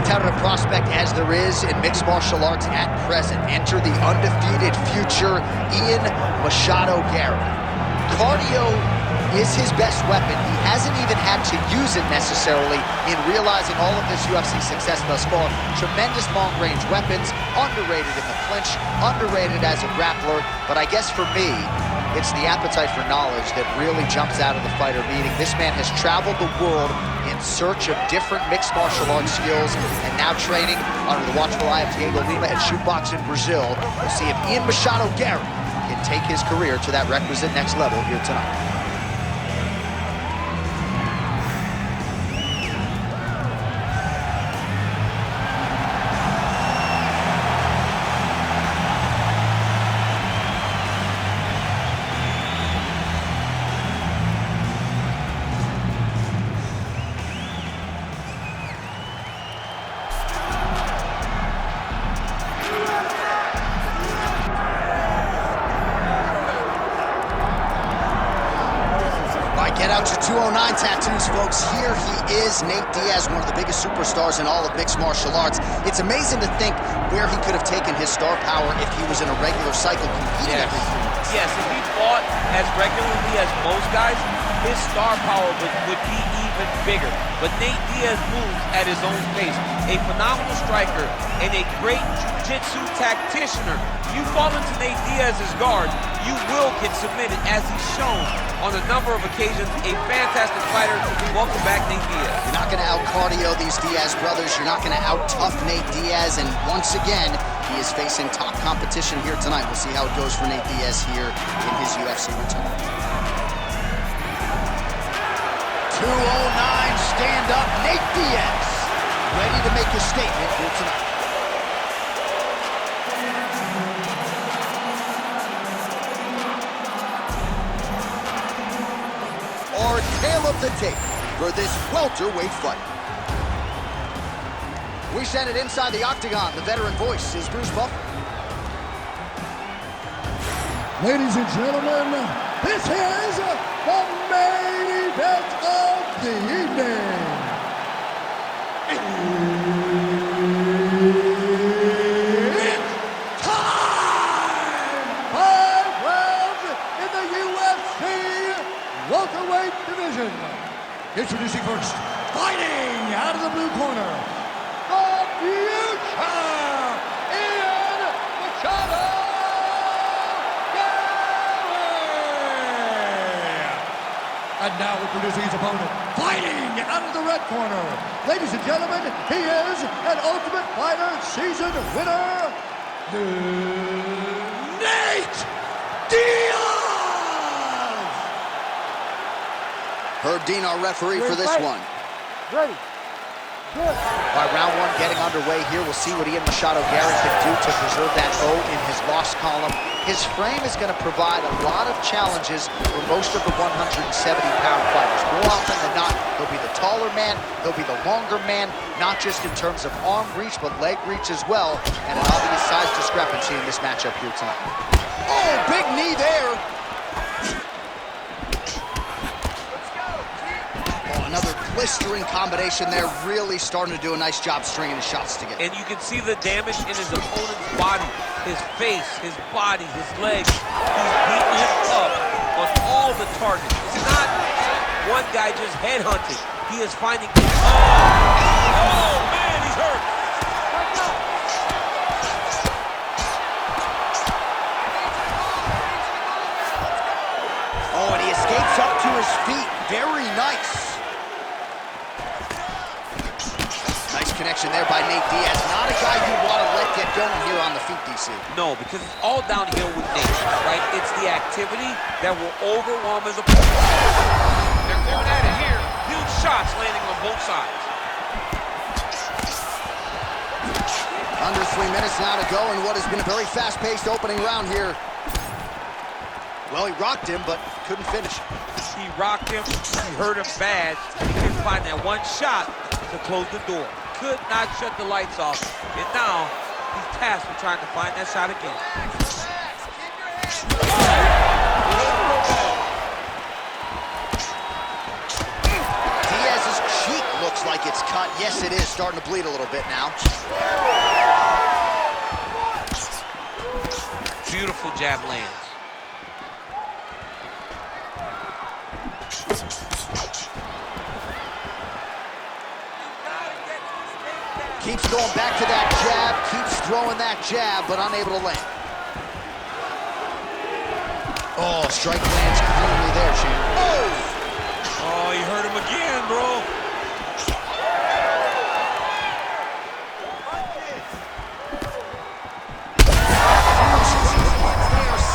touted a prospect as there is in mixed martial arts at present. Enter the undefeated future Ian Machado's Garry. Cardio is his best weapon. He hasn't even had to use it necessarily in realizing all of this UFC success thus far. Tremendous long-range weapons, underrated in the clinch, underrated as a grappler, but I guess for me, it's the appetite for knowledge that really jumps out of the fighter meeting. This man has traveled the world in search of different mixed martial arts skills and now training under the watchful eye of Diego Lima at Shootbox in Brazil. We'll see if Ian Machado's Garry can take his career to that requisite next level here tonight. Get out your 209 tattoos, folks. Here he is, Nate Diaz, one of the biggest superstars in all of mixed martial arts. It's amazing to think where he could have taken his star power if he was in a regular cycle competing every 3 months. Yes, if he fought as regularly as most guys, his star power would be even bigger. But Nate Diaz moves at his own pace. A phenomenal striker and a great jiu-jitsu tacticianer. You fall into Nate Diaz's guard, you will get submitted, as he's shown on a number of occasions. A fantastic fighter. Welcome back, Nate Diaz. You're not going to out-cardio these Diaz brothers. You're not going to out-tough Nate Diaz. And once again, he is facing top competition here tonight. We'll see how it goes for Nate Diaz here in his UFC return. 209 stand-up Nate Diaz, ready to make a statement here tonight. Our tale of the tape for this welterweight fight. We send it inside the octagon. The veteran voice is Bruce Buffer. Ladies and gentlemen, this is the main event of the evening. It's time! 5 rounds in the UFC welterweight division. Introducing first, fighting out of the blue corner, the future, Ian Machado. And now introducing his opponent, fighting out of the red corner. Ladies and gentlemen, he is an Ultimate Fighter season winner, Nate Diaz! Herb Dean, our referee for this one. Ready. Good. All right, round one getting underway here. We'll see what Ian Machado's Garry can do to preserve that O in his loss column. His frame is going to provide a lot of challenges for most of the 170-pound fighters. More often than not, he'll be the taller man, he'll be the longer man, not just in terms of arm reach, but leg reach as well, and an obvious size discrepancy in this matchup here tonight. Oh, big knee there. Another blistering combination there, really starting to do a nice job stringing his shots together. And you can see the damage in his opponent's body, his face, his body, his legs. He's beating him up on all the targets. It's not one guy just headhunting. He is finding... Oh man, he's hurt. Oh, and he escapes up to his feet. Very nice. Connection there by Nate Diaz. Not a guy you want to let get going here on the feet, DC. No, because it's all downhill with Nate, right? It's the activity that will overwhelm his opponent. They're going at it here. Huge shots landing on both sides. Under 3 minutes now to go in what has been a very fast-paced opening round here. Well, he rocked him, but couldn't finish. He rocked him, he hurt him bad. He couldn't find that one shot to close the door. Could not shut the lights off, and now he's tasked with trying to find that shot again. Diaz's cheek looks like it's cut. Yes, it is starting to bleed a little bit now. Beautiful jab lands. Keeps going back to that jab, keeps throwing that jab, but unable to land. Oh, strike lands cleanly there, champ. Oh, you hurt him again, bro.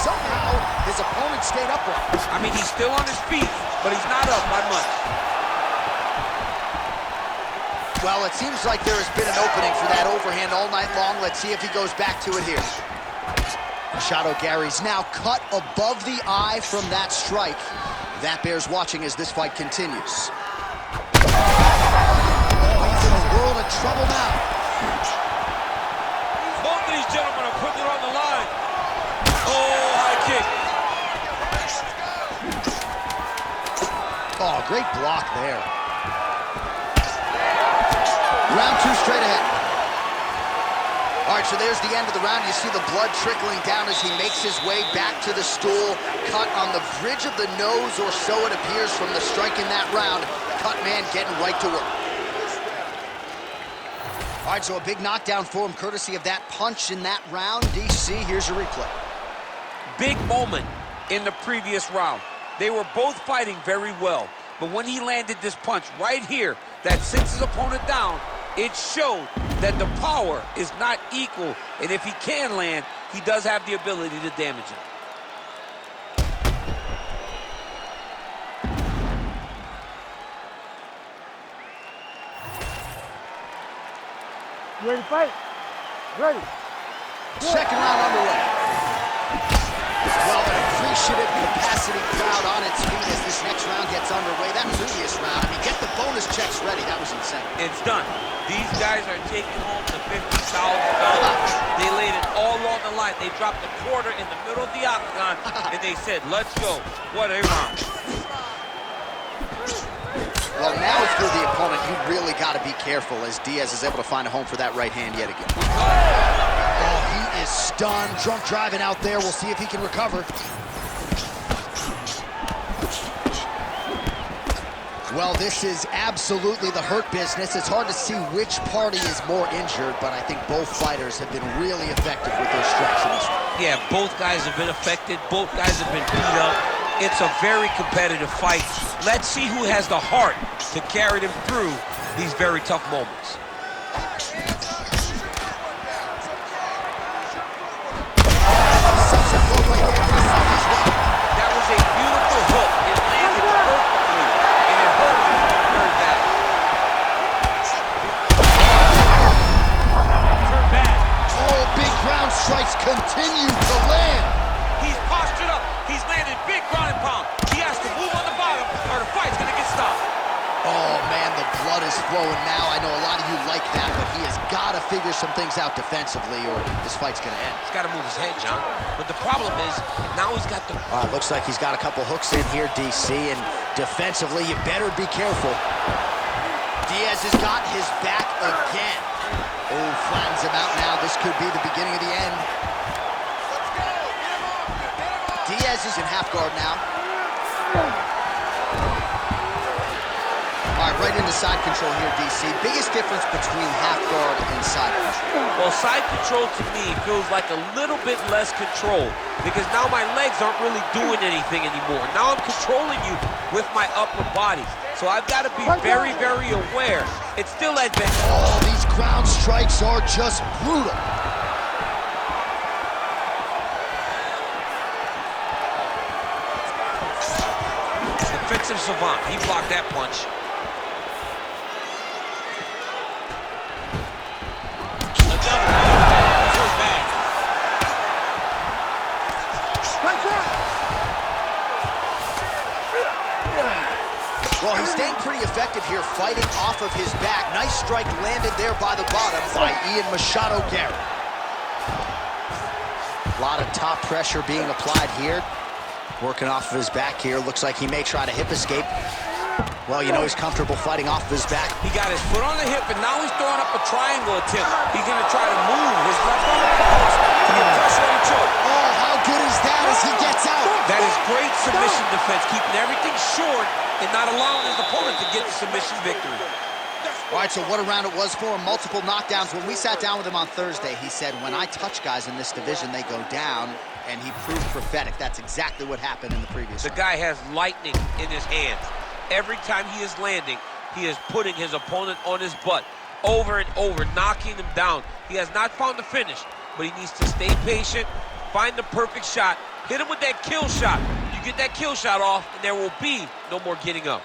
Somehow, his opponent stayed upright. I mean, he's still on his feet, but he's not up by much. Well, it seems like there has been an opening for that overhand all night long. Let's see if he goes back to it here. Machado Garry's now cut above the eye from that strike. That bears watching as this fight continues. Oh, he's in a world of trouble now. Both of these gentlemen are putting it on the line. Oh, high kick. Oh, great block there. Round two straight ahead. All right, so there's the end of the round. You see the blood trickling down as he makes his way back to the stool. Cut on the bridge of the nose, or so it appears from the strike in that round. Cut man getting right to work. All right, so a big knockdown for him, courtesy of that punch in that round. DC, here's your replay. Big moment in the previous round. They were both fighting very well, but when he landed this punch right here that sits his opponent down, it showed that the power is not equal, and if he can land, he does have the ability to damage him. You ready to fight? Ready. Second round underway. Well, an appreciative capacity crowd on its feet as this next round gets underway. That previous round, I mean, get the bonus checks ready. That was insane. It's done. These guys are taking home the $50,000. They laid it all on the line. They dropped a quarter in the middle of the octagon, and they said, let's go. What a round. Well, now if you're the opponent, you really got to be careful as Diaz is able to find a home for that right hand yet again. Oh, he is stunned. Drunk driving out there. We'll see if he can recover. Well, this is absolutely the hurt business. It's hard to see which party is more injured, but I think both fighters have been really effective with their strikes in this one. Yeah, both guys have been affected. Both guys have been beat up. It's a very competitive fight. Let's see who has the heart to carry them through these very tough moments. That was a beautiful hook. It landed perfectly, and it hurt him very bad. Turn back. Oh, big ground strikes continue to land. He's postured up. He's landed big ground and pound. He has to move on the bottom, or the fight's gonna get stopped. Oh, man, the blood is flowing now. I know a lot of you like that, but he has got to figure some things out defensively, or this fight's going to end. He's got to move his head, John. But the problem is, now he's got the... Looks like he's got a couple hooks in here, DC, and defensively, you better be careful. Diaz has got his back again. Oh, flattens him out now. This could be the beginning of the end. Diaz is in half guard now. All right, right into side control here, DC. Biggest difference between half guard and side control? Well, side control to me feels like a little bit less control because now my legs aren't really doing anything anymore. Now I'm controlling you with my upper body. So I've got to be very, very aware. It's still advantage. Oh, these ground strikes are just brutal. Defensive savant. He blocked that punch. Well, he's staying pretty effective here, fighting off of his back. Nice strike landed there by the bottom by Machado Garry. A lot of top pressure being applied here. Working off of his back here. Looks like he may try to hip escape. Well, you know he's comfortable fighting off of his back. He got his foot on the hip, and now he's throwing up a triangle attempt. He's going to try to move his left arm across to get pressure on the choke. Oh, how good is that as he gets out? That is great submission defense, keeping everything short and not allowing his opponent to get the submission victory. All right, so what a round it was for him. Multiple knockdowns. When we sat down with him on Thursday, he said, when I touch guys in this division, they go down, and he proved prophetic. That's exactly what happened in the previous The round. guy has lightning in his hands. Every time he is landing, he is putting his opponent on his butt over and over, knocking him down. He has not found the finish, but he needs to stay patient, find the perfect shot, hit him with that kill shot. You get that kill shot off, and there will be no more getting up.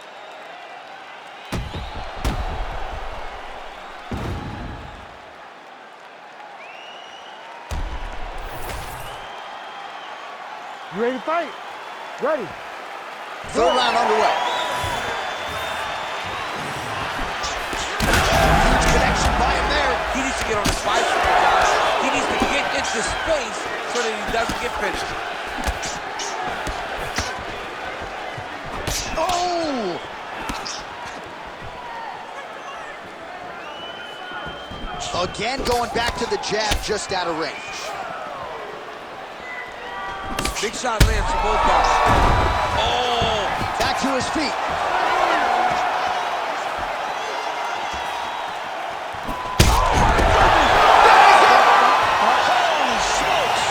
You ready to fight? Ready. Third round underway. Huge connection by him there. He needs to get on his bicycle, guys. He needs to get into space so that he doesn't get finished. Oh! Again, going back to the jab, just out of range. Big shot lands for both guys. Oh! Back to his feet. Holy smokes!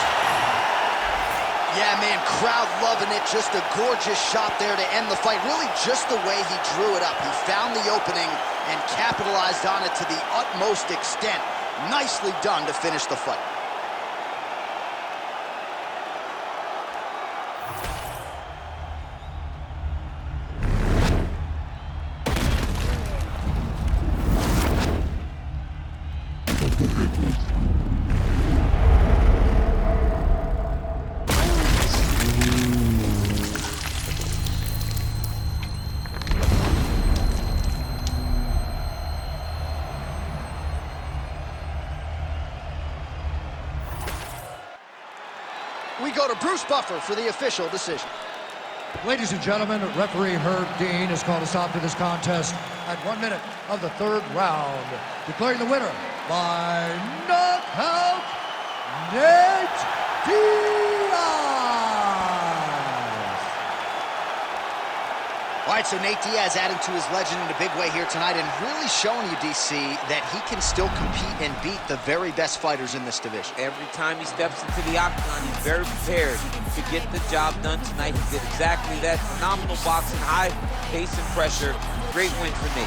Yeah, man, crowd loving it. Just a gorgeous shot there to end the fight. Really just the way he drew it up. He found the opening and capitalized on it to the utmost extent. Nicely done to finish the fight. We go to Bruce Buffer for the official decision. Ladies and gentlemen, referee Herb Dean has called a stop to this contest at 1 minute of the third round, declaring the winner by knockout, Nate Diaz. All right, so Nate Diaz adding to his legend in a big way here tonight and really showing you, DC, that he can still compete and beat the very best fighters in this division. Every time he steps into the octagon, he's very prepared to get the job done tonight. He did exactly that. Phenomenal boxing, high pace and pressure. Great win for Nate.